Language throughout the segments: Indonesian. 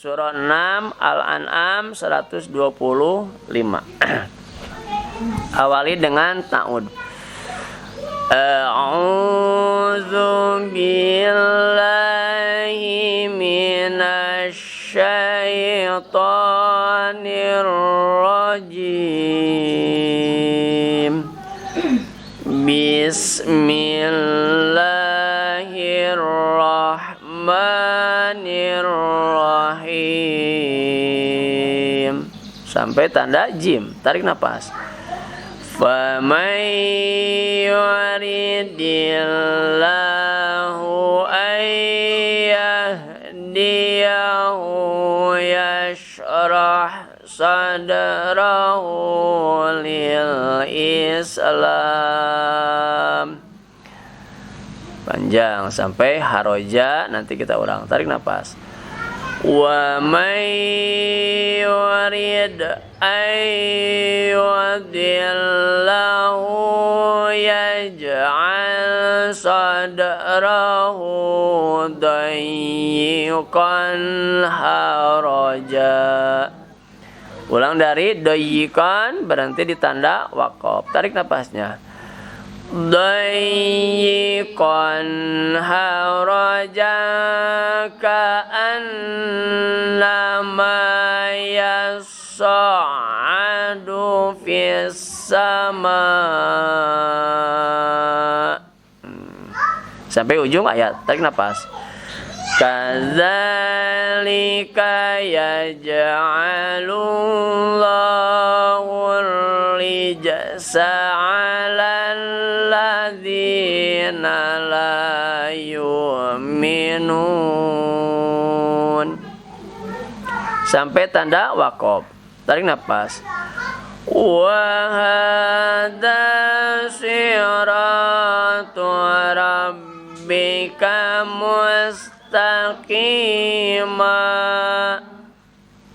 Surah 6 Al-An'am 125. Awali dengan ta'ud. A'udzu billahi minasy syaithanir rajim. Bismillahirrahmanirrahim sampai tanda jim. Tarik nafas. Faman yuridillahu ayyahdiyahu yashrah sadrahu lil Islam. Panjang sampai haroja, nanti kita ulang. Tarik nafas. Wa may yurid ayyudillahu yaj'al sadrahu dayyiqan haraja. Ulang dari dayyiqan, berhenti di tanda waqaf. Tarik nafasnya. Dayyiqan haraja ka'annama yas'adu fis sama. Sampai ujung ayat. Tarik nafas. Kadzalika yaj'alullahu rijsa 'alal ladzina la yu'minun sampai tanda waqaf. Tarik nafas. Wa hadza siratu rabbika mustaqima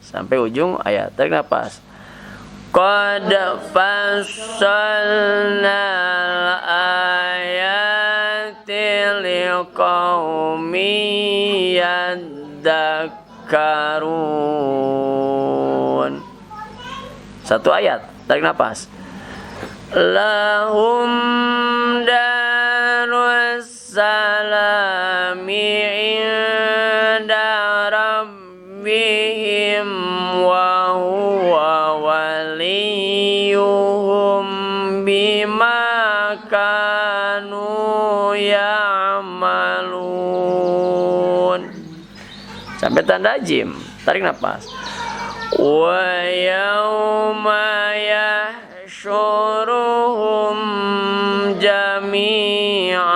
sampai ujung ayat. Tarik nafas. Qad fassalnal ayati liqaumin yadhakkarun. Satu ayat. Tarik nafas. Lahum darus salami inda rabbihim wa huwa waliyuhum bima kanu ya'malun sampai tanda jim. Tarik nafas. Wa yawma yahsyuruhum jami'a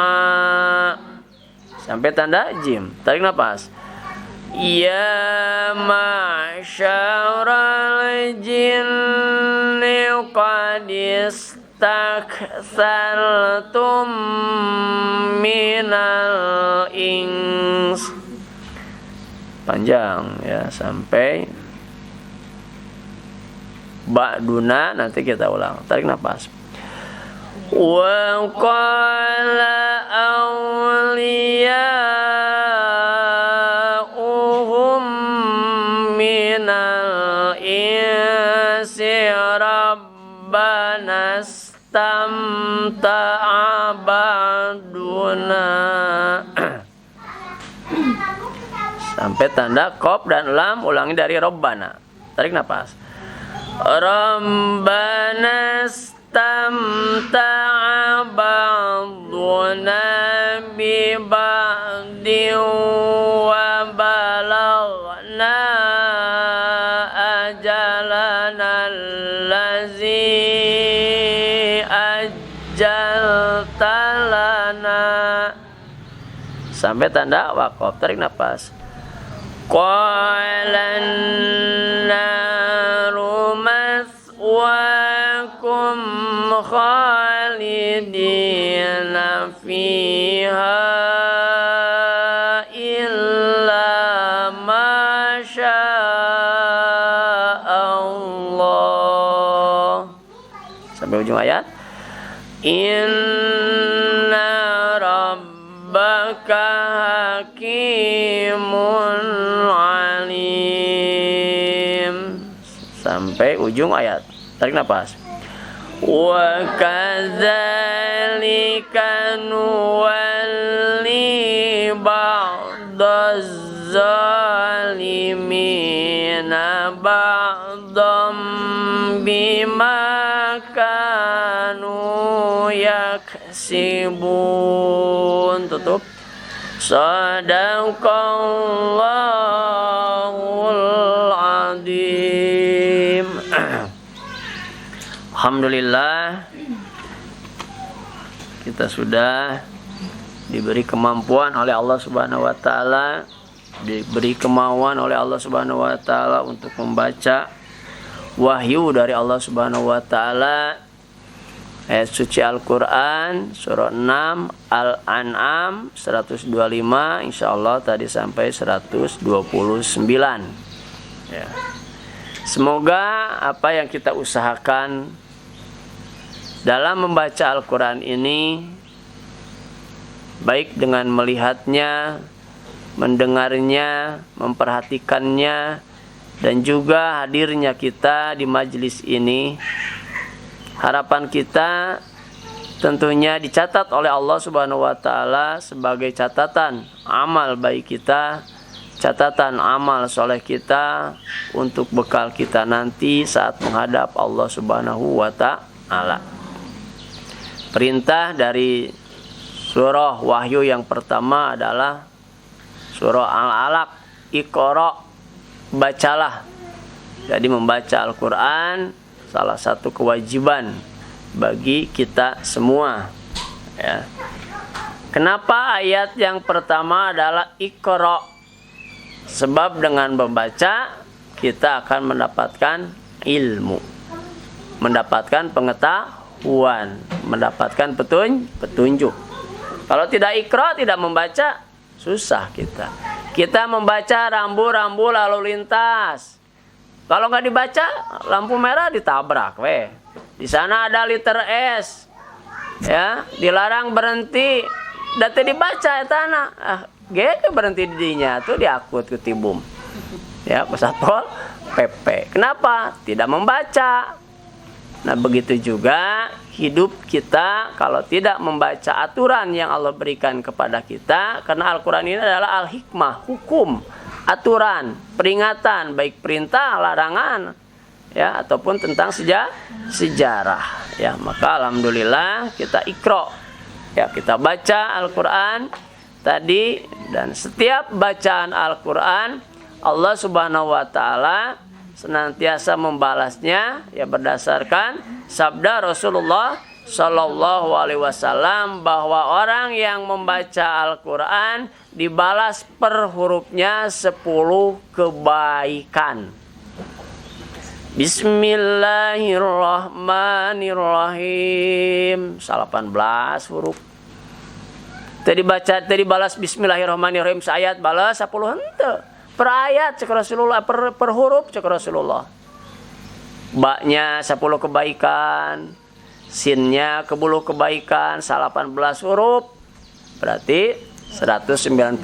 sampai tanda jim. Tarik nafas. Ya ma'syaral jinni qad istakthartum minal ins. Panjang ya sampai ba'duna, nanti kita ulang. Tarik nafas. Wa qala awliya'uhum minal insi rabbana istamta'a ba'duna sampai tanda qaf dan lam. Ulangi dari rabbana. Tarik nafas. Rabbana istamta'a ba'duna bi ba'din wa balaghna ajalana allazi ajjalta lana sampai tanda waqaf. Tarik nafas. Qalan naru maswaakum khalidina fiha illa ma sya'allah sampai ujung ayat. Inna rabbaka hakimun alim. sampai ujung ayat. Tarik napas. Wa kadzalika nuwalli ba'daz zalimina ba'dam bima kanu yaksibun. Tutup. Sadaqallahul azim. Alhamdulillah, kita sudah diberi kemampuan oleh Allah Subhanahu wa taala, diberi kemauan oleh Allah Subhanahu wa taala untuk membaca wahyu dari Allah Subhanahu wa taala, ayat suci Al-Qur'an surah 6 Al-An'am 125, insyaallah tadi sampai 129 ya. Semoga apa yang kita usahakan dalam membaca Al-Quran ini, baik dengan melihatnya, mendengarnya, memperhatikannya, dan juga hadirnya kita di majelis ini, harapan kita tentunya dicatat oleh Allah Subhanahu wa taala sebagai catatan amal baik kita, catatan amal soleh kita untuk bekal kita nanti saat menghadap Allah Subhanahu wa taala. Perintah dari surah Wahyu yang pertama adalah surah Al-Alaq, Iqra, bacalah. Jadi membaca Al-Quran salah satu kewajiban bagi kita semua ya. Kenapa ayat yang pertama adalah Iqra? Sebab dengan membaca kita akan mendapatkan ilmu, mendapatkan pengetahuan, mendapatkan petunjuk. Kalau tidak Iqra, tidak membaca, susah kita. Kita membaca rambu-rambu lalu lintas. Kalau nggak dibaca, lampu merah ditabrak, weh. Di sana ada liter S, ya, dilarang berhenti. Dati dibaca ya tanah, berhenti dinya tuh diakut ke tibum, ya, pesatpol PP. Kenapa? Tidak membaca. Nah begitu juga hidup kita kalau tidak membaca aturan yang Allah berikan kepada kita, karena Al-Quran ini adalah al-hikmah, hukum, aturan, peringatan, baik perintah, larangan, ya, ataupun tentang sejarah, ya. Maka alhamdulillah kita Iqra, ya, kita baca Al-Quran tadi, dan setiap bacaan Al-Quran Allah Subhanahu wa taala senantiasa membalasnya, ya, berdasarkan sabda Rasulullah Shallallahu alaihi wasallam bahwa orang yang membaca Al-Quran dibalas per hurufnya 10 kebaikan. Bismillahirrahmanirrahim 18 huruf. Tadi balas Bismillahirrahmanirrahim seayat, balas 10 hente. Per ayat cek Rasulullah, per huruf cek Rasulullah. Baknya 10 kebaikan, sinnya 10 kebaikan, 18 huruf, berarti 190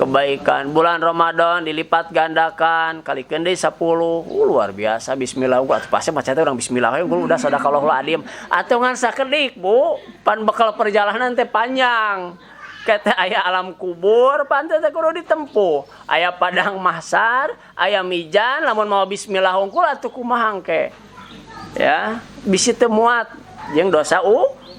kebaikan. Bulan Ramadan dilipat gandakan, kali kendai 10, luar biasa. Bismillah, pasti macetnya orang Bismillah, udah sadaqallahul adzim. Atau ngan sakedik, Bu, pan bekal perjalanan teh panjang. Kata aya alam kubur, pantai teh kudu ditempuh. Aya padang mahsar, aya mijan, lamun mau bismillah hungkul atuh kumaha engke. Ya, bisi teu muat jeung dosa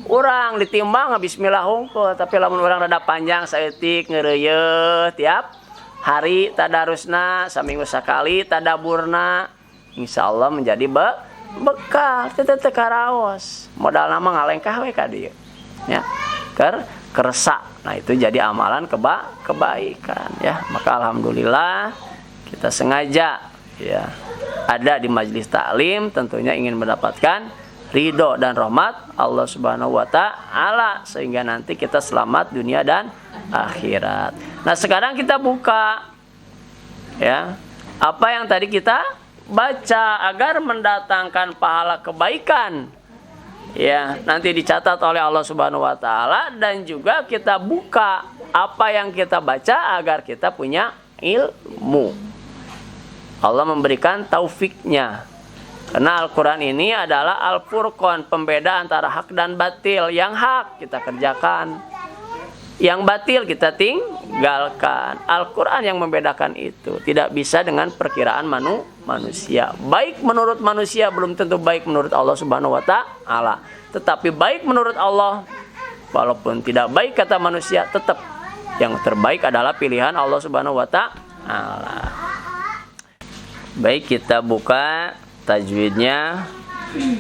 urang ditimbang bismillah hungkul, tapi lamun urang rada panjang saeutik ngeureuyeuh tiap hari tadarusna saminggu sakali tadaburna, insyaallah menjadi bekal teu teu karaos. Modalna mah ngalengkah we ka dieu. Ya. Keresa. Nah itu jadi amalan kebaikan, ya. Maka alhamdulillah kita sengaja, ya, ada di majelis taklim, tentunya ingin mendapatkan ridho dan rahmat Allah Subhanahu wa taala sehingga nanti kita selamat dunia dan akhirat. Nah sekarang kita buka, ya, apa yang tadi kita baca agar mendatangkan pahala kebaikan, ya, nanti dicatat oleh Allah Subhanahu wa taala, dan juga kita buka apa yang kita baca agar kita punya ilmu. Allah memberikan taufiknya, Karena Al-Quran ini adalah Al-Furqan, pembeda antara hak dan batil. Yang hak kita kerjakan, yang batil kita tinggalkan. Al-Quran yang membedakan itu. Tidak bisa dengan perkiraan manusia. Baik menurut manusia belum tentu baik menurut Allah Subhanahu wa Ta'ala. Tetapi baik menurut Allah, walaupun tidak baik kata manusia, tetap yang terbaik adalah pilihan Allah Subhanahu wa Ta'ala. Baik, kita buka tajwidnya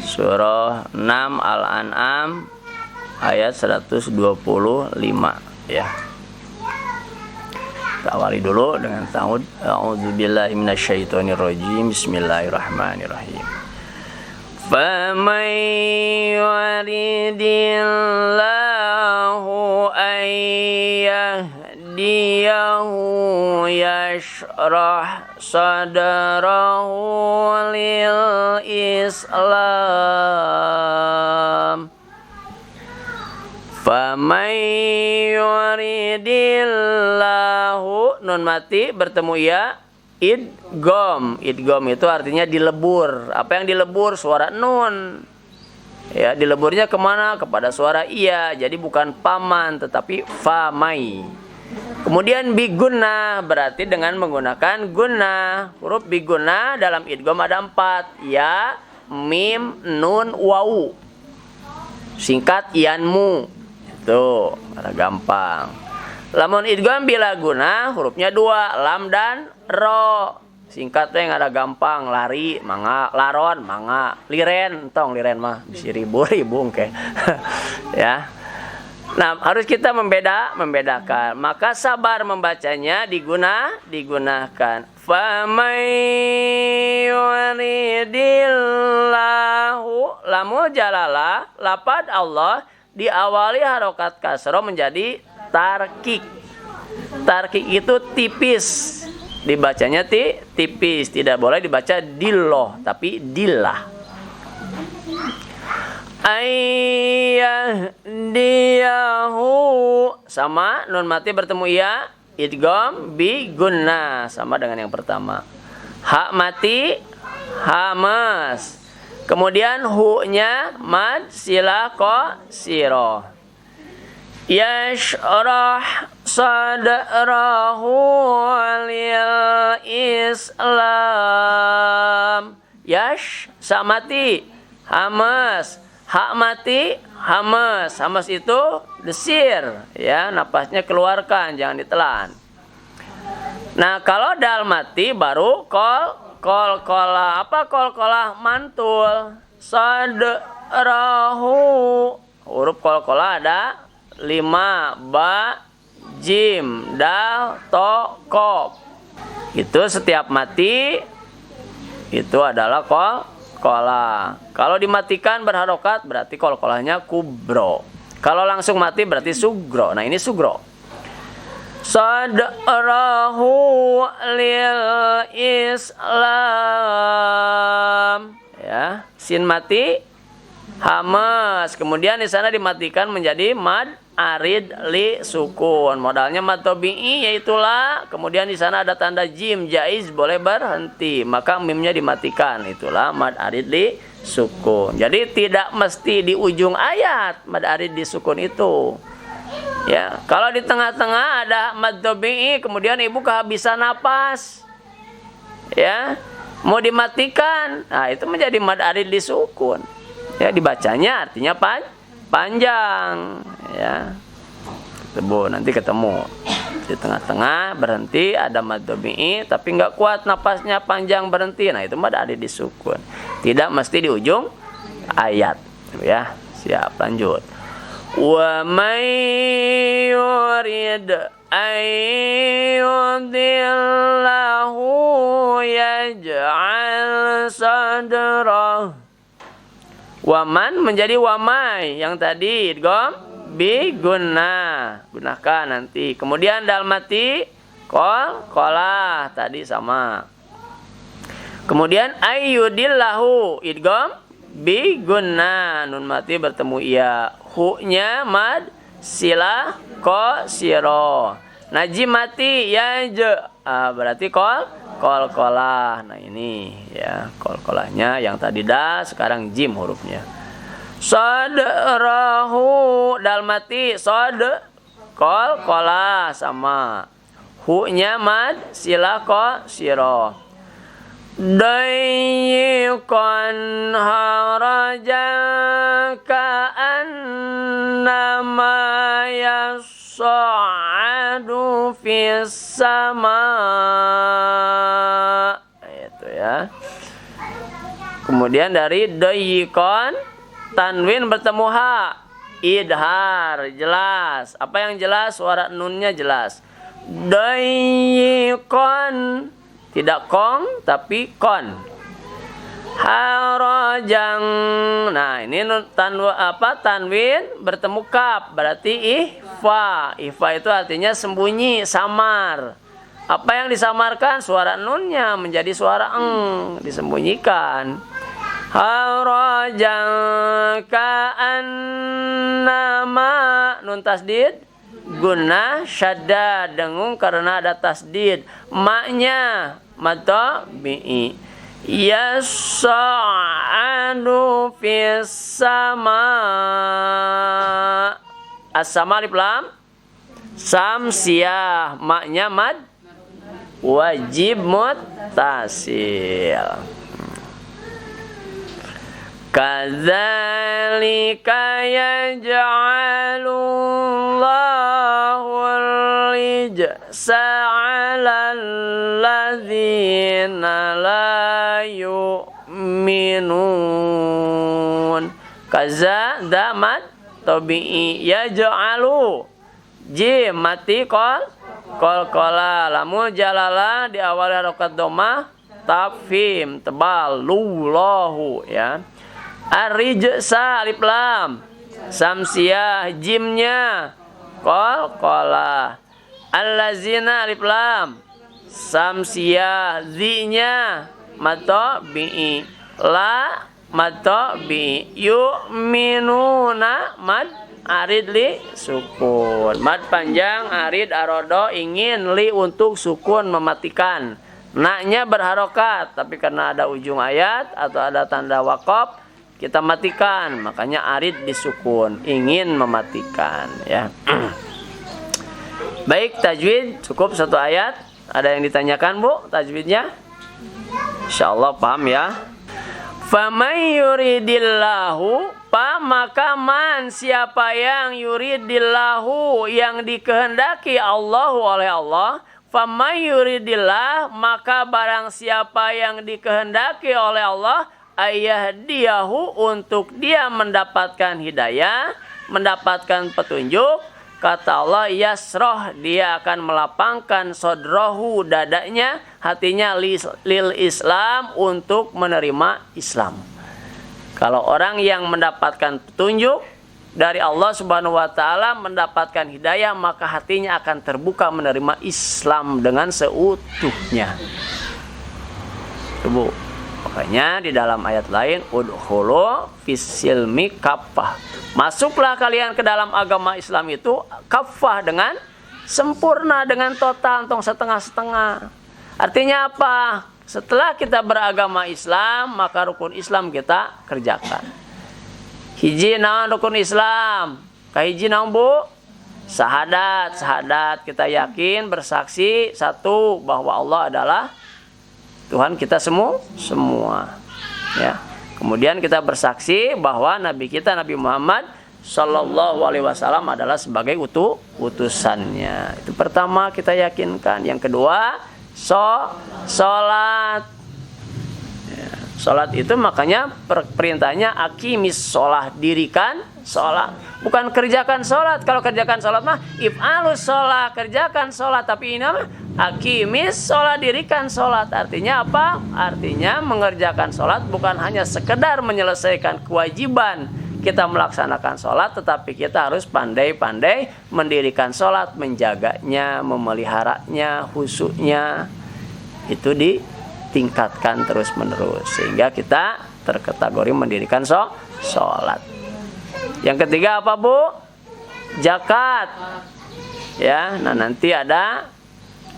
surah 6 Al-An'am ayat 125 ya. Kita awali dulu dengan ta'awud. A'udzubillahi minasyaitonirrajim. Bismillahirrahmanirrahim. Faman yuridillahu an yahdiyahu yashrah sadrahu lil Islam. Faman yuridillahu, nun mati bertemu ya, idgham. Idgham itu artinya dilebur. Apa yang dilebur? Suara nun. Ya, dileburnya kemana? Kepada suara iya. Jadi bukan paman, tetapi famai. Kemudian bigunnah, berarti dengan menggunakan gunnah. Huruf bigunnah dalam idgham ada 4. Ya, mim, nun, wawu. Singkat yanmu. Itu ada gampang. Lamun idgham bila gunnah, hurufnya 2, lam dan ro. Singkatnya yang ada gampang, lari, mangga, laron, mangga, liren, tong liren mah bisa ribu ke. Ya. Nah, harus kita membedakan. Maka sabar membacanya digunakan. Famay yuridillahu, lamu jalalah, lapad Allah diawali harokat kasroh menjadi tarkik. Tarkik itu tipis. Dibacanya tipis, tidak boleh dibaca dilloh, tapi dillah. Ayyahdiyahu, sama nun mati bertemu ya, idgham bi gunnah, sama dengan yang pertama. Hak mati hamas. Kemudian hu-nya mad sila qasiro. Yashrah sadrahu lil Islam. Yash samati hamas, hak mati hamas. Hamas itu desir, ya, napasnya keluarkan, jangan ditelan. Nah, kalau dal mati baru kol-kola. Apa kol-kola? Mantul. Sadrahu, huruf kol-kola ada 5, ba, jim, dal, to, kof. Itu setiap mati itu adalah kol-kola. Kalau dimatikan berharokat berarti kol-kolanya kubro. Kalau langsung mati berarti sugro. Nah, ini sugro. Sadrahu lil Islam. Ya, sin mati hamas. Kemudian di sana dimatikan menjadi mad arid li sukun. Modalnya mad tabi'i yaitu la. Kemudian di sana ada tanda jim, jaiz, boleh berhenti. Maka mimnya dimatikan. Itulah mad arid li sukun. Jadi tidak mesti di ujung ayat mad arid li sukun itu. Ya, kalau di tengah-tengah ada mad tabi'i, kemudian ibu kehabisan napas, ya, mau dimatikan, nah itu menjadi mad arid li sukun. Ya, dibacanya artinya panjang, ya. Nanti ketemu di tengah-tengah berhenti ada mad tabi'i tapi nggak kuat napasnya panjang berhenti. Nah, itu mad arid li sukun. Tidak mesti di ujung ayat, ya. Siap, lanjut. Wa may yurid ayyudillahu yaj'al sadrah. Waman menjadi wamai, yang tadi idgham bi gunnah, gunakan nanti. Kemudian dal mati kola tadi sama. Kemudian ayyudillahu idgham bi gunnah, nun mati bertemu iya, hu-nya mad sila qasiro. Najim mati berarti kolkolah. Nah ini ya kolkolahnya yang tadi sekarang jim hurufnya. Sadrahu dal mati kolkolah sama. Hu-nya mad sila siro. Dayyikon harajan ka'annama yas'adu fis sama. Itu ya. Kemudian dari dayyikon tanwin bertemu ha, idhar jelas. Apa yang jelas? Suara nunnya jelas. Dayyikon tidak kong tapi kon. Harajang. Nah, ini tanwin bertemu kaf berarti ihfa. Ihfa itu artinya sembunyi, samar. Apa yang disamarkan? Suara nunnya menjadi suara eng, disembunyikan. Harajang ka'annama nun tasdid gunnah syadda dengung karena ada tasdid. Maknya mata bi'i yas'adu fis sama. As-sama alif lam samsiyah. Maknya mad wajib muttasil. Kadzalika yaj'alullahu rijsa 'alal ladzina la yu'minun. Kaza damat tabi'i yaj'alu jim mati kolkola. Lamun jalala diawali harokat domah tafhim tebal lahu ya. Ar-rijsa alif lam samsiyah jimnya kolkola. Allazina alif lam samsiyah zinya mata bi'i la mata bi'i yu'minuna mad arid li sukun. Mad panjang arid arodo ingin li untuk sukun mematikan. Naknya berharokat tapi karena ada ujung ayat atau ada tanda waqaf kita matikan, makanya arid disukun, ingin mematikan ya. Baik, tajwid cukup satu ayat. Ada yang ditanyakan Bu tajwidnya? Insyaallah paham ya. Faman yuridillahu maka man siapa yang yuridillahu yang dikehendaki Allahu oleh Allah. Faman yuridillah maka barang siapa yang dikehendaki oleh Allah ayahdiyahu untuk dia mendapatkan hidayah, mendapatkan petunjuk. Kata Allah yasroh dia akan melapangkan sodrohu dadanya, hatinya lil Islam untuk menerima Islam. Kalau orang yang mendapatkan petunjuk dari Allah Subhanahu wa taala, mendapatkan hidayah, maka hatinya akan terbuka menerima Islam dengan seutuhnya. Tuh. Makanya di dalam ayat lain udkhulu fis-silmi kaffah. Masuklah kalian ke dalam agama Islam itu kaffah dengan sempurna, dengan total, tong setengah-setengah. Artinya apa? Setelah kita beragama Islam, maka rukun Islam kita kerjakan. Hiji naon rukun Islam? Kahiji naon Bu? Sahadat kita yakin bersaksi satu bahwa Allah adalah Tuhan kita semua ya. Kemudian kita bersaksi bahwa Nabi kita Nabi Muhammad Sallallahu Alaihi Wasallam adalah sebagai utusannya. Itu pertama kita yakinkan. Yang kedua sholat ya. Sholat itu makanya perintahnya akimis sholat, dirikan sholat, bukan kerjakan sholat. Kalau kerjakan sholat mah if'alus sholat, kerjakan sholat. Tapi ini mah akimis sholat, dirikan sholat. Artinya apa? Artinya mengerjakan sholat bukan hanya sekedar menyelesaikan kewajiban kita melaksanakan sholat, tetapi kita harus pandai-pandai mendirikan sholat, menjaganya, memeliharanya, khusyuknya. Itu ditingkatkan terus-menerus sehingga kita terkategori mendirikan sholat. Yang ketiga apa Bu? Zakat. Ya, nah nanti ada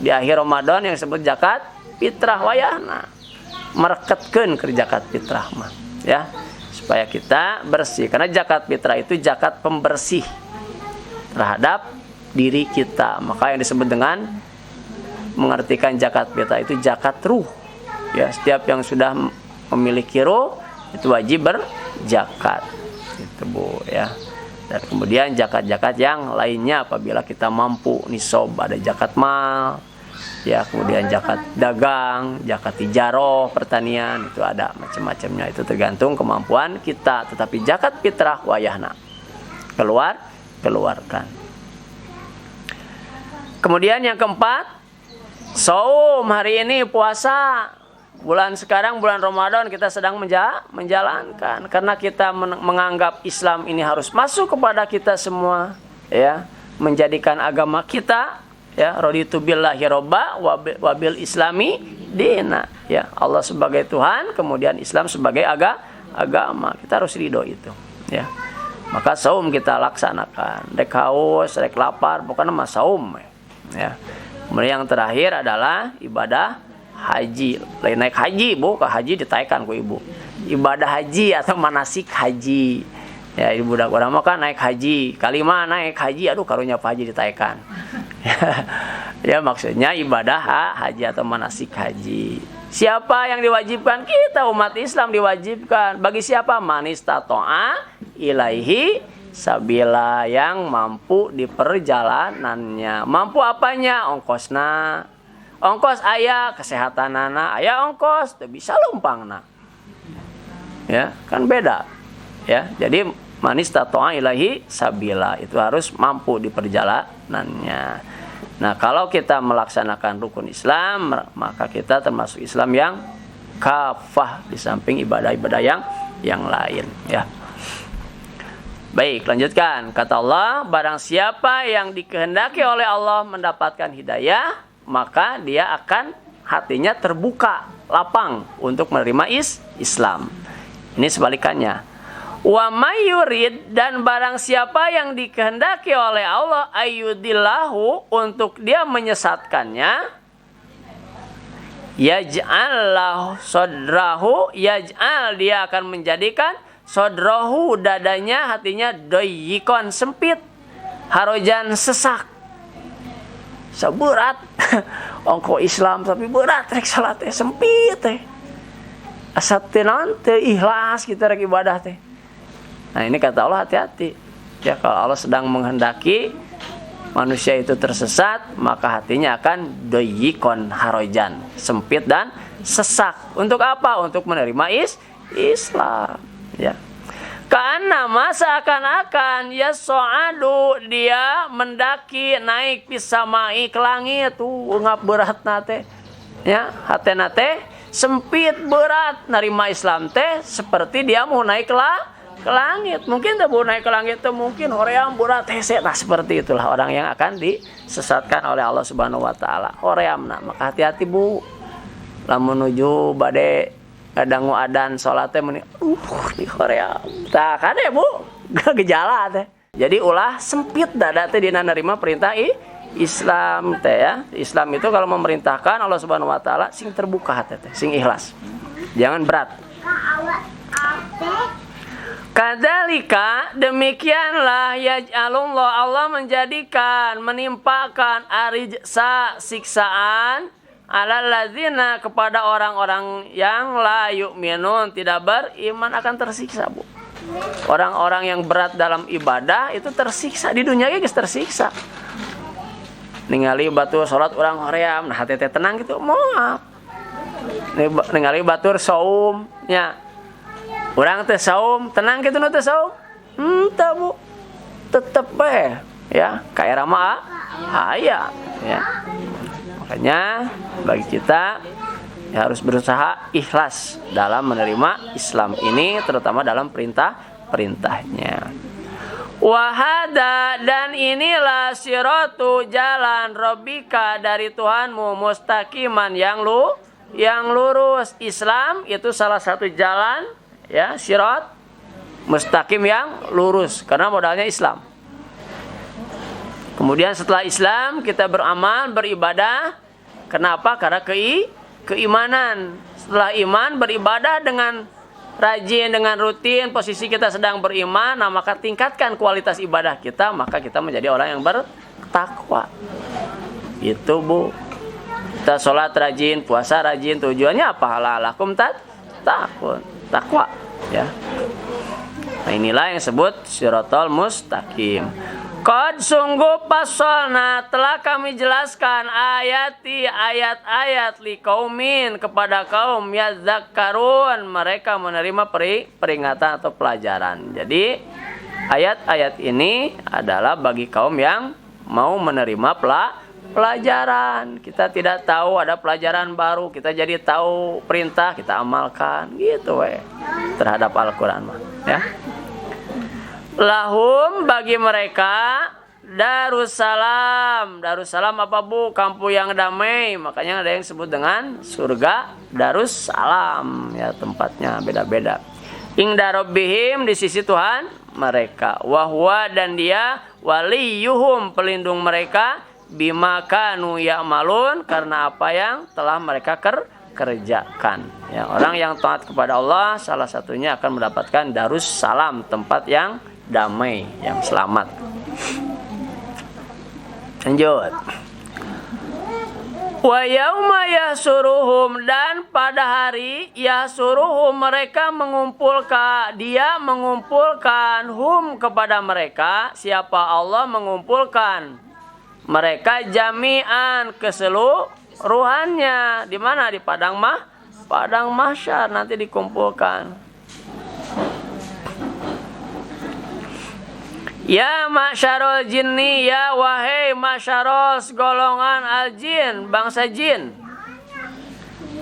di akhir Ramadan yang disebut zakat fitrah wayahna. Mereketkeun ke zakat fitrah mah, ya. Supaya kita bersih, karena zakat fitrah itu zakat pembersih terhadap diri kita. Maka yang disebut dengan mengartikan zakat fitrah itu zakat ruh. Ya, setiap yang sudah memiliki ruh itu wajib berzakat. Itu Bu, ya. Dan kemudian zakat-zakat yang lainnya apabila kita mampu nisab, ada zakat mal, ya, kemudian zakat dagang, zakat tijaroh, pertanian, itu ada macam-macamnya, itu tergantung kemampuan kita. Tetapi zakat fitrah wayahna keluarkan. Kemudian yang keempat, saum. Hari ini puasa. Bulan sekarang bulan Ramadan kita sedang menjalankan, karena kita menganggap Islam ini harus masuk kepada kita semua, ya, menjadikan agama kita, ya, raditu billahi robba wabil islami dina, ya, Allah sebagai Tuhan, kemudian Islam sebagai agama. Kita harus ridho itu, ya. Maka saum kita laksanakan. Rek haus, rek lapar, pokoknya mah saum, ya. Kemudian yang terakhir adalah ibadah haji. Lain naik haji, Bu, ke haji ditaikan ku Ibu. Ibadah haji atau manasik haji. Ya, ibu budak orang mah kan naik haji. Kalimah naik haji, aduh karunya apa haji ditaikan. Ya, maksudnya ibadah haji atau manasik haji. Siapa yang diwajibkan? Kita umat Islam diwajibkan. Bagi siapa? Manistato'a ilaihi sabila, yang mampu di perjalanannya. Mampu apanya? Ongkosna. Ongkos aya, kesehatanana aya ongkos, teu bisa lumpangna. Ya, kan beda. Ya, jadi manistato'a ilaihi sabila itu harus mampu di perjalanannya. Nah, kalau kita melaksanakan rukun Islam, maka kita termasuk Islam yang kafah di samping ibadah-ibadah yang lain, ya. Baik, lanjutkan. Kata Allah, barang siapa yang dikehendaki oleh Allah mendapatkan hidayah, maka dia akan hatinya terbuka, lapang untuk menerima Islam. Ini sebalikannya. Wa may yurid, dan barang siapa yang dikehendaki oleh Allah ayyudillahu, untuk dia menyesatkannya, yaj'al sodrahu, yaj'al, dia akan menjadikan sodrahu, dadanya, hatinya, doyikon, sempit, harojan, sesak, seberat. Ongko Islam tapi berat, rek salat teh sempit teh. Asa teu naon teu ikhlas kita rek ibadah teh. Nah, ini kata Allah, hati-hati. Ya, kalau Allah sedang menghendaki manusia itu tersesat, maka hatinya akan doyikon harojan, sempit dan sesak. Untuk apa? Untuk menerima Islam, ya. Karena seakan-akan ya so'adu, dia mendaki naik pisamai ke langit tuh ngap berat nate, ya, hati nate sempit berat nerima Islam teh seperti dia mau naik ke langit. Mungkin tak mau naik ke langit tuh mungkin hoream berat hese, nah seperti itulah orang yang akan disesatkan oleh Allah Subhanahu Wa Taala. Hoream, nah maka hati-hati Bu, lamun menuju bade dangu adan salatnya meni di Korea. Tah kade Bu, gejala teh. Jadi ulah sempit dada teh dina nerima perintah Islam teh, ya. Islam itu kalau memerintahkan Allah Subhanahu wa taala sing terbuka hati teh, sing ikhlas. Jangan berat. Kadzalika, demikianlah yaj'alullah, Allah menjadikan, menimpakan arijsa, siksaan, alal ladzina, kepada orang-orang yang la yu'minun, tidak beriman, akan tersiksa Bu. Orang-orang yang berat dalam ibadah itu tersiksa di dunia geus tersiksa. Ningali batur salat urang hoream, nah hati teh tenang gitu, moal. Ningali batur saum nya. Urang teh saum, tenang kitu nu teh saum. Henteu Bu. Tetep we ya, ka era mah aya ya. Makanya bagi kita ya harus berusaha ikhlas dalam menerima Islam ini, terutama dalam perintah-perintahnya. Wahada, dan inilah siratu, jalan Rabbika, dari Tuhanmu, mustaqiman, yang lurus. Islam itu salah satu jalan, ya, sirat mustaqim yang lurus, karena modalnya Islam. Kemudian setelah Islam kita beramal, beribadah. Kenapa? Karena keimanan. Setelah iman, beribadah dengan rajin, dengan rutin, posisi kita sedang beriman, nah maka tingkatkan kualitas ibadah kita, maka kita menjadi orang yang bertakwa. Itu Bu. Kita sholat rajin, puasa rajin, tujuannya apa? Halalakum takwa, ya. Nah, inilah yang disebut Shiratal Mustaqim. Qad sungguh pasolna telah kami jelaskan ayat-ayat liqaumin kepada kaum yadzakkarun, mereka menerima peringatan atau pelajaran. Jadi ayat-ayat ini adalah bagi kaum yang mau menerima pelajaran. Kita tidak tahu ada pelajaran baru, kita jadi tahu perintah, kita amalkan gitu terhadap Al-Qur'an ya. Lahum bagi mereka Darussalam. Darussalam apa Bu? Kampung yang damai. Makanya ada yang disebut dengan surga Darussalam. Ya, tempatnya beda-beda. Inda Rabbihim, di sisi Tuhan mereka. Wahwa, dan dia waliyuhum, pelindung mereka. Bima kanu ya'malun, karena apa yang telah mereka kerjakan. Ya, orang yang taat kepada Allah salah satunya akan mendapatkan Darussalam, tempat yang damai, yang selamat. Lanjut. Wa yauma yahsuruhum, dan pada hari yahsuruhum mereka mengumpulkan, dia mengumpulkan hum kepada mereka. Siapa? Allah mengumpulkan mereka jami'an, keseluruhannya. Di mana? Di padang mahsyar nanti dikumpulkan. Ya masyarul jinni, ya wahai masyarul golongan al-jin, bangsa jin.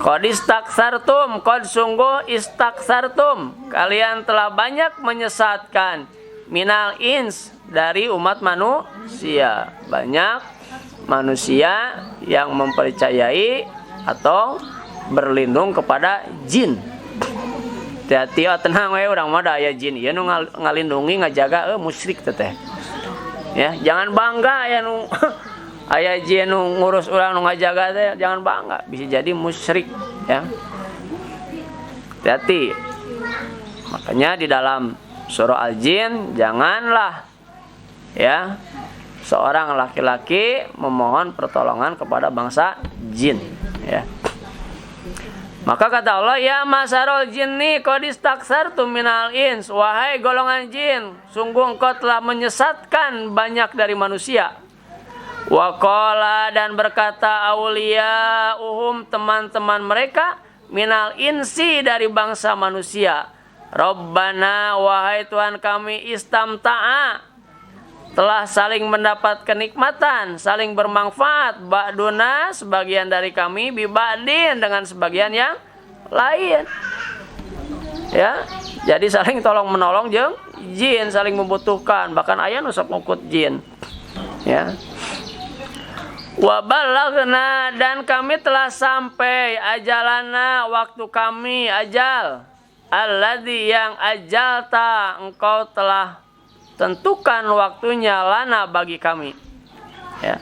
Qad istaksartum, qad sungguh istaksartum, kalian telah banyak menyesatkan. Minal ins, dari umat manusia. Banyak manusia yang mempercayai atau berlindung kepada jin. Hati-hati, tenang we, urang mah aya jin ieu nu ngalindungi ngajaga musyrik teh. Ya, jangan bangga aya nu aya jin nu ngurus urang nu ngajaga teh, jangan bangga, bisa jadi musyrik ya. Hati-hati. Makanya di dalam surah Al-Jin, janganlah ya seorang laki-laki memohon pertolongan kepada bangsa jin ya. Maka kata Allah, ya masarul jinni qad istaksartum minal ins, wahai golongan jin, sungguh engkau telah menyesatkan banyak dari manusia. Wa qala, dan berkata aulia teman-teman mereka, minal insi, dari bangsa manusia. Rabbana, wahai Tuhan kami, istamta'a, telah saling mendapat kenikmatan, saling bermanfaat, ba'duna, sebagian dari kami, biba'din, dengan sebagian yang lain. Ya, jadi saling tolong menolong jeung jin, saling membutuhkan, bahkan aya nu sok ngukut jin. Ya. Wa balaghna, dan kami telah sampai ajalana, waktu kami, ajal. Alladzi, yang ajalta, engkau telah tentukan waktunya, lana, bagi kami. Ya.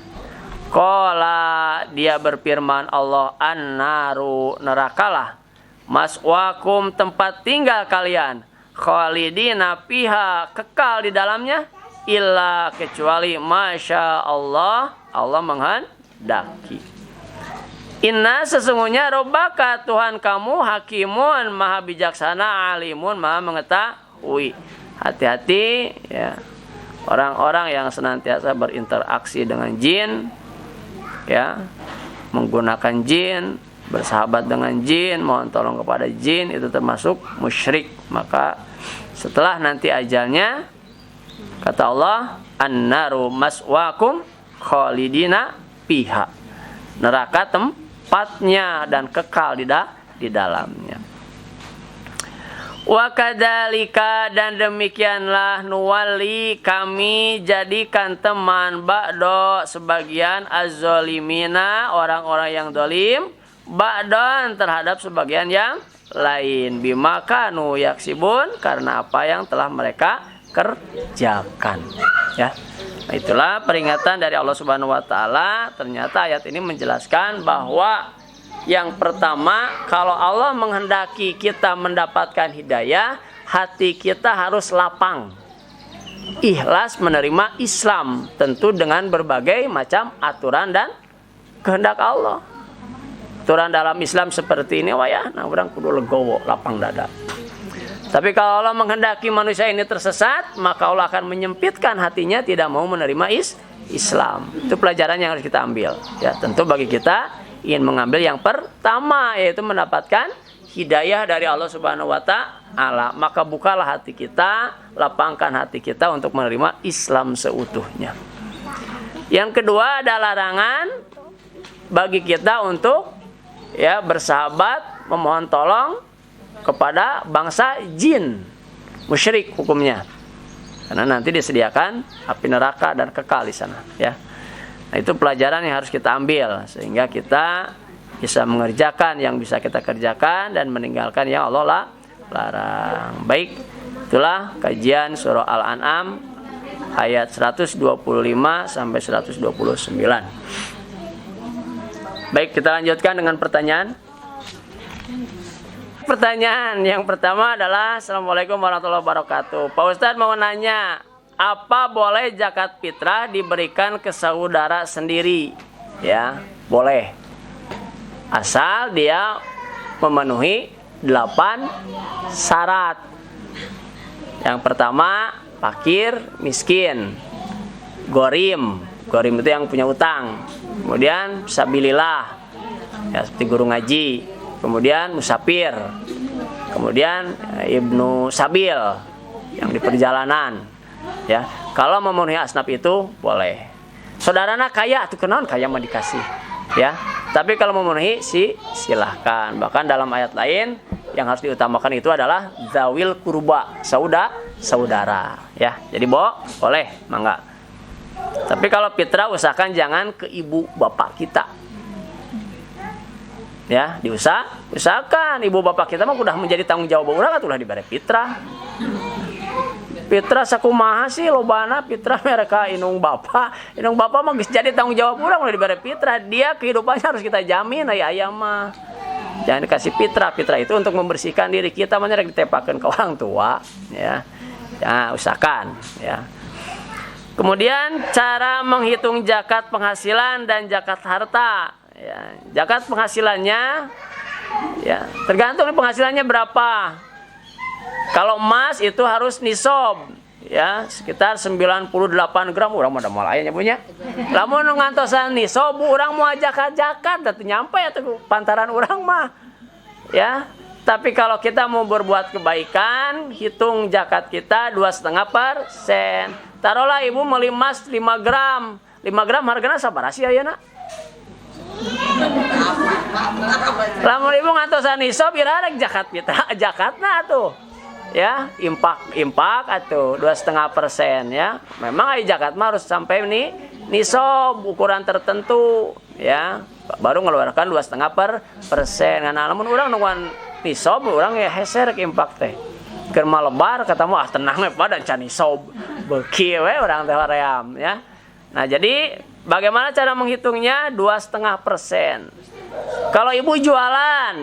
Qala, dia berfirman Allah, an-naru, nerakalah, maswakum, tempat tinggal kalian, khalidina fiha, kekal di dalamnya, illa, kecuali masya Allah, Allah menghendaki. Inna, sesungguhnya Rabbaka, Tuhan kamu, hakimun, maha bijaksana, alimun, maha mengetahui. Hati-hati ya, orang-orang yang senantiasa berinteraksi dengan jin ya, menggunakan jin, bersahabat dengan jin, mohon tolong kepada jin, itu termasuk musyrik. Maka setelah nanti ajalnya, kata Allah, an-naru maswakum khalidina fiha, neraka tempatnya dan kekal di dalamnya. Wa kadzalika, dan demikianlah, nuwali, kami jadikan teman, ba'do, sebagian, az-zalimina, orang-orang yang zalim, ba'don, terhadap sebagian yang lain, bima kanu yaksibun, karena apa yang telah mereka kerjakan. Ya. Nah, itulah peringatan dari Allah Subhanahu wa taala. Ternyata ayat ini menjelaskan bahwa yang pertama, kalau Allah menghendaki kita mendapatkan hidayah, hati kita harus lapang, ikhlas menerima Islam, tentu dengan berbagai macam aturan dan kehendak Allah. Aturan dalam Islam seperti ini, wayah, nah orang kudu legowo, lapang dada. Tapi kalau Allah menghendaki manusia ini tersesat, maka Allah akan menyempitkan hatinya, tidak mau menerima Islam. Itu pelajaran yang harus kita ambil. Ya, tentu bagi kita ingin mengambil yang pertama, yaitu mendapatkan hidayah dari Allah Subhanahu wa taala. Maka bukalah hati kita, lapangkan hati kita untuk menerima Islam seutuhnya. Yang kedua ada larangan bagi kita untuk bersahabat, memohon tolong kepada bangsa jin, musyrik hukumnya. Karena nanti disediakan api neraka dan kekal di sana, ya. Nah, itu pelajaran yang harus kita ambil sehingga kita bisa mengerjakan yang bisa kita kerjakan dan meninggalkan yang Allah larang. Baik, itulah kajian surah Al-An'am ayat 125 sampai 129. Baik, kita lanjutkan dengan pertanyaan. Pertanyaan yang pertama adalah, Assalamualaikum warahmatullahi wabarakatuh. Pak Ustadz mau nanya, apa boleh zakat fitrah diberikan ke saudara sendiri? Ya, boleh. Asal dia memenuhi 8 syarat. Yang pertama, fakir, miskin, gorim. Gorim itu yang punya utang. Kemudian sabilillah, ya, seperti guru ngaji. Kemudian musafir, kemudian ibnu sabil yang di perjalanan, ya. Kalau memenuhi asnaf itu boleh. Saudarana kaya, tuh kenaon kaya mah dikasih, ya. Tapi kalau memenuhi silahkan. Bahkan dalam ayat lain yang harus diutamakan itu adalah zawil kurba, saudara, ya. Jadi boleh, mangga. Tapi kalau fitrah usahakan jangan ke ibu bapak kita. Ya, usahakan ibu bapak kita mah udah menjadi tanggung jawab urang atulah dibere fitrah. Fitrah sakumaha sih lobana fitrah mereka inung bapak mah geus jadi tanggung jawab urang udah dibere fitrah. Dia kehidupannya harus kita jamin aya mah. Jangan dikasih fitrah. Fitrah itu untuk membersihkan diri kita mah rek ditepakeun ke orang tua, ya. Ya, usahakan, ya. Kemudian cara menghitung zakat penghasilan dan zakat harta. Ya, zakat penghasilannya, ya, tergantung penghasilannya berapa. Kalau emas itu harus nisab, ya, sekitar 98 gram. Urang mah da moal aya nya punya. Lamun ngantosan nisab, urang mau zakat-zakat da teu nyampe atuh pantaran urang mah. Ya, tapi kalau kita mau berbuat kebaikan, hitung zakat kita 2,5%. Taruhlah ibu meuli emas 5 gram. 5 gram hargana sabaraha sih ayeuna? Lamun ibu ngantosan nisab ira rek zakat fitrah, zakatna atuh. Ya, impak atuh 2,5%, ya. Memang ai zakat mah harus sampai nisab ukuran tertentu, ya. Baru ngeluarkan 2,5%. Ngana lamun urang nungguan nisab urang ya heser ke impak teh. Keur malebar kata mah tenang we pada can nisab. Beuki we urang teh hoream, ya. Nah, jadi bagaimana cara menghitungnya? 2,5%. Kalau ibu jualan,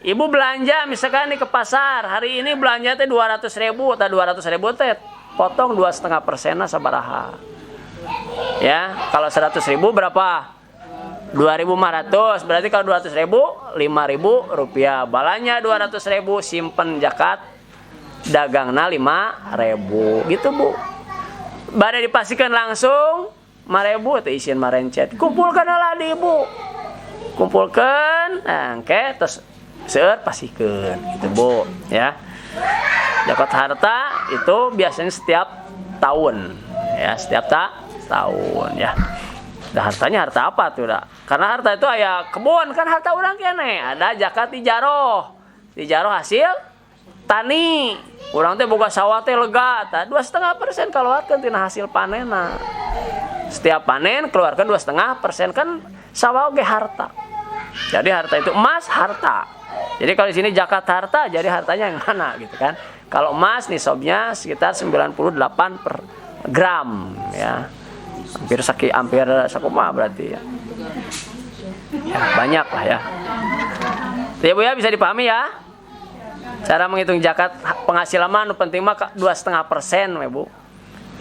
ibu belanja misalkan nih ke pasar, hari ini belanja teh 200.000, atau 200.000 teh potong 2,5% sabaraha. Ya, kalau 100.000 berapa? 2.500. Berarti kalau 200.000, 5.000 rupiah. Balanya 200.000, simpen zakat, dagangna 5.000. Gitu, Bu. Bade dipastikan langsung 5.000 atau isian marencet. Kumpulkan lah di ibu. Kumpulkan, nah, oke, terus seueur pasikeun gitu, Bu, ya. Zakat harta itu biasanya setiap tahun, ya, setiap tahun, ya. Nah, hartanya harta apa tuh, dah? Karena harta itu aya kebun kan harta urang kene. Ada zakat tijaroh. Tijaroh hasil tani. Urang teh boga sawah teh lega, tah 2,5% keluarkeun tina hasil panenna. Setiap panen keluarkan 2,5%, kan sawah oge harta. Jadi harta itu emas harta. Jadi kalau di sini zakat harta, jadi hartanya yang mana gitu kan? Kalau emas nisabnya sekitar 98 per gram ya. Hampir sakuma berarti ya. Ya, banyak lah ya. Ya Bu ya, bisa dipahami ya. Cara menghitung zakat penghasilan mah penting mah 2,5% ya Bu.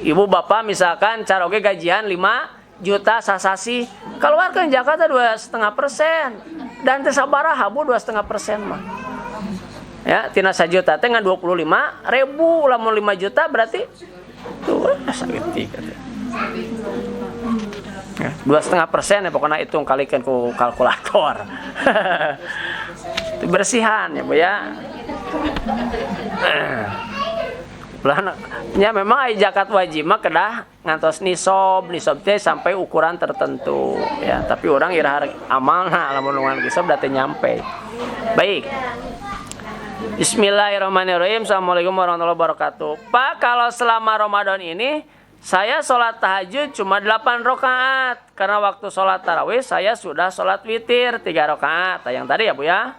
Ibu bapak misalkan cara oge gajian 5 juta sasasi, keluarkan zakatnya 2,5%. Dan teu sabaraha Bu 2,5% mah. Ya, tina 1 juta teh ngan 25.000, lamun 5 juta berarti tuh sakit katanya. Ya, 2,5% ya pokoknya hitung kalikan ku kalkulator. Itu bersihan ya Bu ya. Ya memang ai zakat wajib mah kedah ngantos nisab teh sampai ukuran tertentu ya, tapi orang irah amalna lamun ngan nisab da teh nyampe. Baik. Bismillahirrahmanirrahim. Assalamualaikum warahmatullahi wabarakatuh. Pak, kalau selama Ramadan ini saya sholat tahajud cuma 8 rakaat karena waktu sholat tarawih saya sudah sholat witir 3 rakaat. Yang tadi ya Bu ya.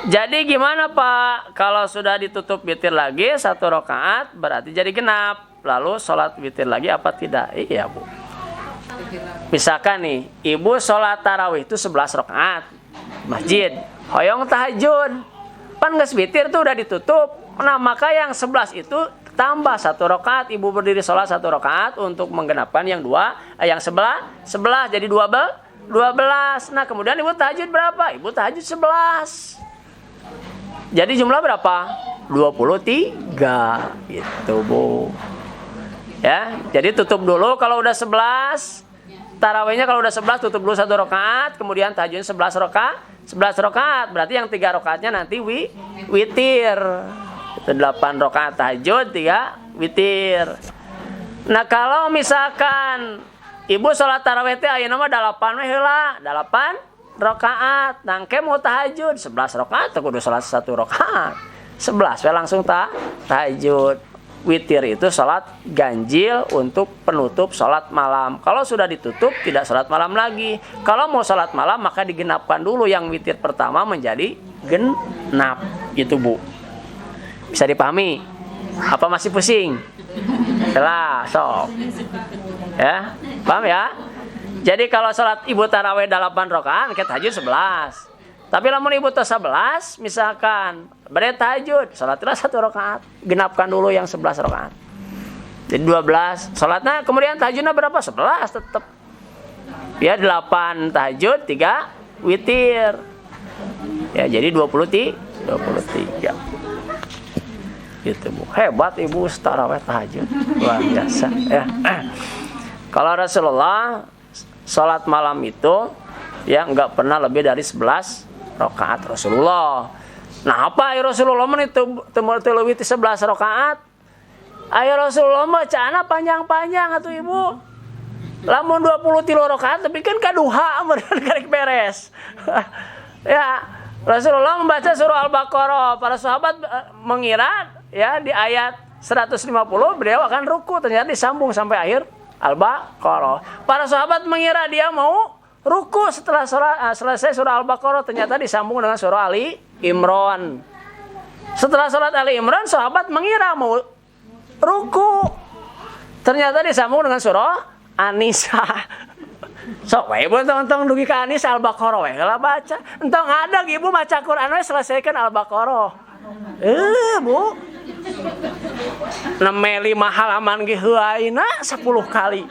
Jadi gimana Pak? Kalau sudah ditutup witir lagi 1 rakaat berarti jadi genap. Lalu sholat witir lagi apa tidak? Iya Bu. Misalkan nih, ibu sholat tarawih itu 11 rakaat masjid, hoyong tahajud, pan geus witir tuh udah ditutup. Nah maka yang 11 itu tambah 1 rakaat. Ibu berdiri sholat 1 rakaat untuk menggenapkan yang 2, yang 11 jadi 12. Nah kemudian ibu tahajud berapa? Ibu tahajud 11. Jadi jumlah berapa? 23 gitu Bu. Ya, jadi tutup dulu kalau udah 11. Tarawihnya kalau udah 11 tutup dulu 1 rakaat, kemudian tahajudnya 11 rakaat. Berarti yang 3 rakaatnya nanti witir. Itu 8 rakaat tahajud, 3 witir. Nah, kalau misalkan ibu sholat tarawih teh ayeuna mah 8 we heula, 8 rakaat, nangke mau tahajud 11 rakaat, kudu sholat 1 rakaat 11 langsung tahajud. Witir itu sholat ganjil untuk penutup sholat malam. Kalau sudah ditutup tidak sholat malam lagi. Kalau mau sholat malam maka digenapkan dulu yang witir pertama menjadi genap gitu Bu. Bisa dipahami? Apa masih pusing? Telah sok ya, paham ya? Jadi kalau sholat ibu tarawih 8 rakaat, kita tahajud 11. Tapi lamun ibu tuh 11, misalkan bade tahajud, sholatlah 1 rakaat, genapkan dulu yang 11 rakaat. Jadi 12. Sholatnya kemudian tahajudnya berapa? 11 tetap. Ya 8 tahajud, 3 witir. Ya jadi 23. Gitu Bu. Hebat ibu tarawih tahajud. Luar biasa ya. Kalau Rasulullah sholat malam itu ya enggak pernah lebih dari 11 rakaat Rasulullah. Nah apa Rasulullah itu lebih 11 rakaat? Ayo Rasulullah bacaan panjang-panjang atuh ibu. Lamun 23 rakaat tapi kan kaduha bener karek beres. Ya Rasulullah membaca surah Al-Baqarah. Para sahabat mengira ya di ayat 150 beliau akan ruku, ternyata disambung sampai akhir Al-Baqarah. Para sahabat mengira dia mau ruku setelah selesai surah Al-Baqarah, ternyata disambung dengan surah Ali Imran. Setelah sholat Ali Imran, sahabat mengira mau ruku, ternyata disambung dengan surah An-Nisa. Sok wae ibu entong dugi ka An-Nisa Al-Baqarah wae lah baca. Entong ada ibu maca Quran we selesaikan Al-Baqarah. Bu. Nemeli halaman ge heuaina 10 kali.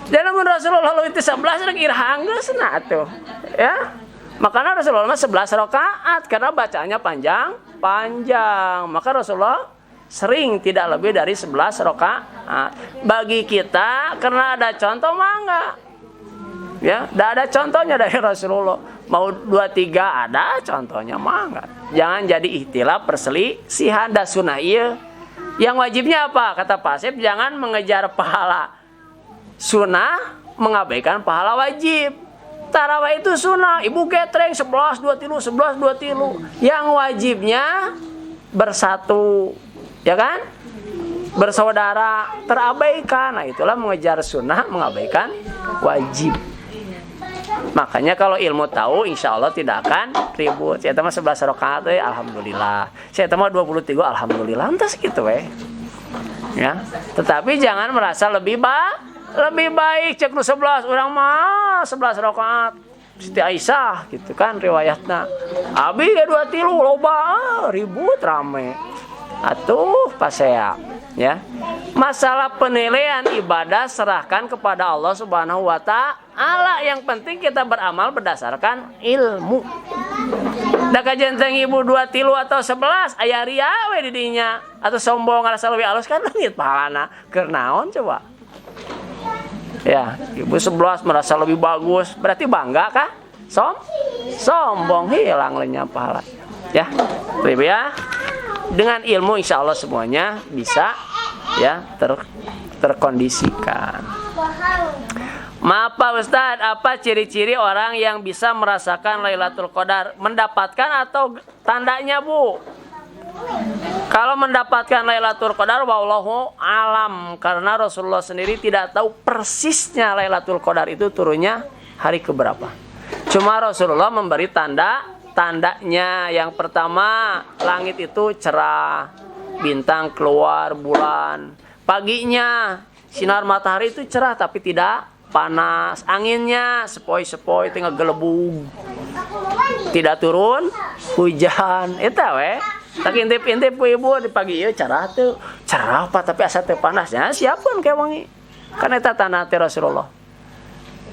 Dan namun Rasulullah lalu itu 11 irah geusna atuh. Ya. Makanya Rasulullah 11 rakaat karena bacaannya panjang. Maka Rasulullah sering tidak lebih dari 11 rakaat. Bagi kita karena ada contoh mah enggak. Ya, enggak ada contohnya dari Rasulullah. Mau 2-3 ada contohnya mah enggak. Jangan jadi ikhtilaf perselisihan da sunah ieu. Yang wajibnya apa? Kata Pak Asep, jangan mengejar pahala sunnah, mengabaikan pahala wajib. Tarawih itu sunnah, ibu getreng 11 2 tilu. Yang wajibnya bersatu, ya kan? Bersaudara, terabaikan. Nah, itulah mengejar sunnah, mengabaikan wajib. Makanya kalau ilmu tahu, insya Allah tidak akan ribut. Saya teman 11 rakaat, alhamdulillah. Saya teman 23, alhamdulillah. Lantas gitu, ya. Tetapi jangan merasa lebih baik. Cek nu 11, orang mah 11 rakaat. Siti Aisyah, gitu kan riwayatnya. Abi ya 23 loba, ribut rame. Atuh pasea, ya. Masalah penilaian ibadah serahkan kepada Allah Subhanahu wa Ta'ala. Yang penting kita beramal berdasarkan ilmu. Da kajenteng ibu 23 atau 11 aya ria we di dinya atau sombong ngarasa leuwih alus kan leungit pahalana. Keur naon coba? Ya, ibu 11 merasa lebih bagus, berarti bangga kah? Sombong, hilang lenyap pahala. Ya, Ibu ya. Dengan ilmu insya Allah semuanya bisa ya terkondisikan. Maaf Pak Ustadz, apa ciri-ciri orang yang bisa merasakan Lailatul Qadar? Mendapatkan atau tandanya, Bu? Kalau mendapatkan Lailatul Qadar, wallahu alam, karena Rasulullah sendiri tidak tahu persisnya Lailatul Qadar itu turunnya hari keberapa. Cuma Rasulullah memberi tandanya. Yang pertama, langit itu cerah, bintang keluar, bulan. Paginya sinar matahari itu cerah tapi tidak panas. Anginnya sepoi-sepoi tinggal gelebung. Tidak turun hujan. Eta we. Tak intip-intip ku ibu di pagi ieu cerah tuh. Cerah apa tapi asa teu panasnya. Siapun ke wangi. Kan eta tanda Rasulullah.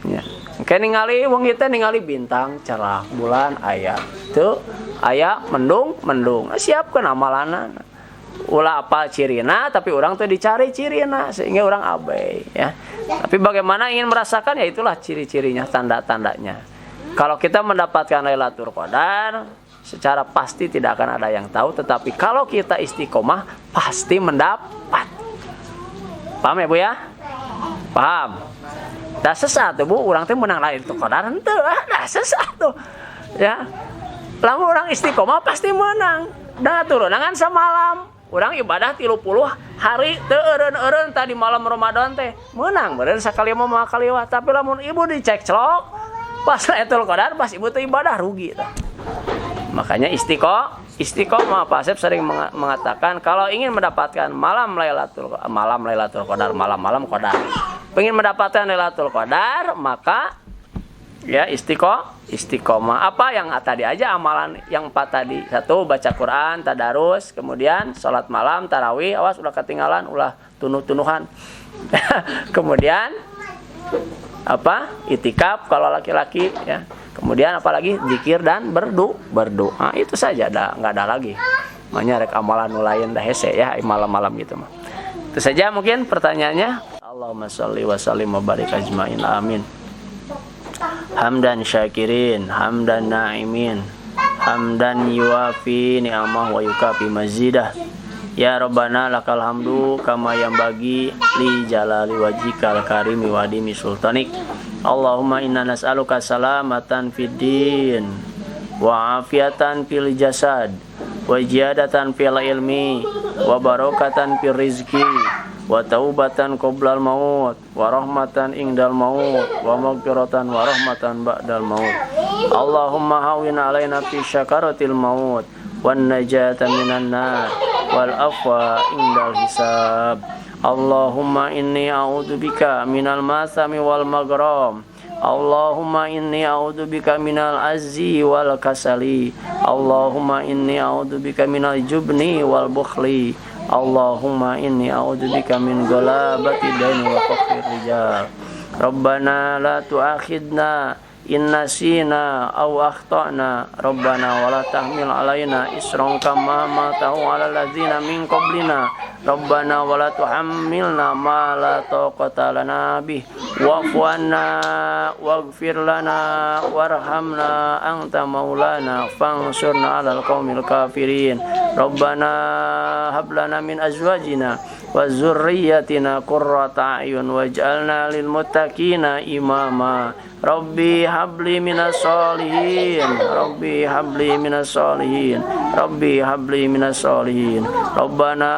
Ya. Kayak ningali wong kita ningali bintang cerah, bulan aya. Tuh aya mendung. Siapkeun amalana. Ulah apa cirina tapi orang tuh dicari cirina sehingga orang abai ya. Tapi bagaimana ingin merasakan ya itulah ciri-cirinya, tanda-tandanya. Kalau kita mendapatkan Lailatul Qadar secara pasti tidak akan ada yang tahu, tetapi kalau kita istiqomah pasti mendapat. Paham ya Bu ya? Paham. Dah sesat Bu, orang teh menang Lailatul Qadar henteu, dah sesat tuh. Ya. Lamun orang istiqomah pasti menang. Da turunangan samalam. Urang ibadah 30 hari teu eureun-eureun tadi malam Ramadan teh menang beureun sakali mah kaliwat, tapi lamun ibu dicek celok pas Lailatul Qadar pas ibu teh ibadah rugi tah. Makanya istiqomah Pak Asep sering mengatakan kalau ingin mendapatkan malam Lailatul Qadar, pengen mendapatkan Lailatul Qadar maka ya istiqomah. Apa yang tadi aja amalan yang 4 tadi. 1 baca Quran, tadarus, kemudian salat malam, tarawih, awas ulah ketinggalan, ulah tunuh-tunuhan. Kemudian apa? Itikaf kalau laki-laki ya. Kemudian apalagi zikir dan berdoa. Itu saja, enggak ada lagi. Makanya rek amalan lain dah hese ya malam-malam gitu mah. Itu saja mungkin pertanyaannya. Allahumma shalli wa sallim wa barik ajmain. Amin. Hamdan syakirin, hamdan na'imin, hamdan yuafi ni'amah wa yukafi mazidah. Ya Rabbana lakal hamdu kama yanbaghi li jalali wajhikal karimi wa dimi sultanik. Allahumma inna nas'aluka salamatan fid din wa afiatan fil jasad wa ziyadatan fil ilmi wa barakatan fil rizqi wa taubatan qoblal maut wa rahmatan indal maut wa maghfiratan wa rahmatan ba'dal maut. Allahumma hawwin alaina fi syakaratil maut wan najata minan nar wal afwa indal hisab. Allahumma inni a'udzubika minal masami wal maghram. Allahumma inni a'udzubika minal azzi wal kasali. Allahumma inni a'udzubika minal jubni wal bukhli. Allahumma inni a'udzubika min ghalabati daini wa fakhri rijal. Rabbana la tu'akhidna in nasina aw akhtana. Rabbana wa la tahmil alaina isran kama hamaltahu 'alal ladzina min qablina. Rabbana wa la tuhammilna ma la taqata lana bih wa'fu 'anna waghfir lana warhamna anta maulana fansurna 'alal qaumil kafirin. Rabbana hab lana min azwajina wa dzurriyyatina qurrata a'yun waj'alna lil muttaqina imama. Rabbi habli minas solihin, Rabbi habli minas solihin, Rabbi habli minas solihin. Rabbana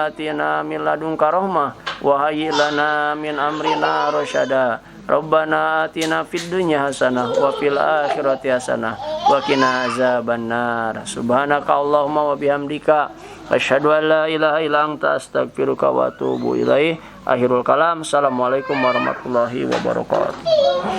atina min ladunka rahmah wa hayyi lana min amrina rasyada. Rabbana atina fid dunya hasanah wa fil akhirati hasanah wa qina azabannar. Subhanaka Allahumma wa bihamdika asyhadu an la ilaha illa anta astaghfiruka wa atubu ilaik. Akhirul kalam. Assalamualaikum warahmatullahi wabarakatuh.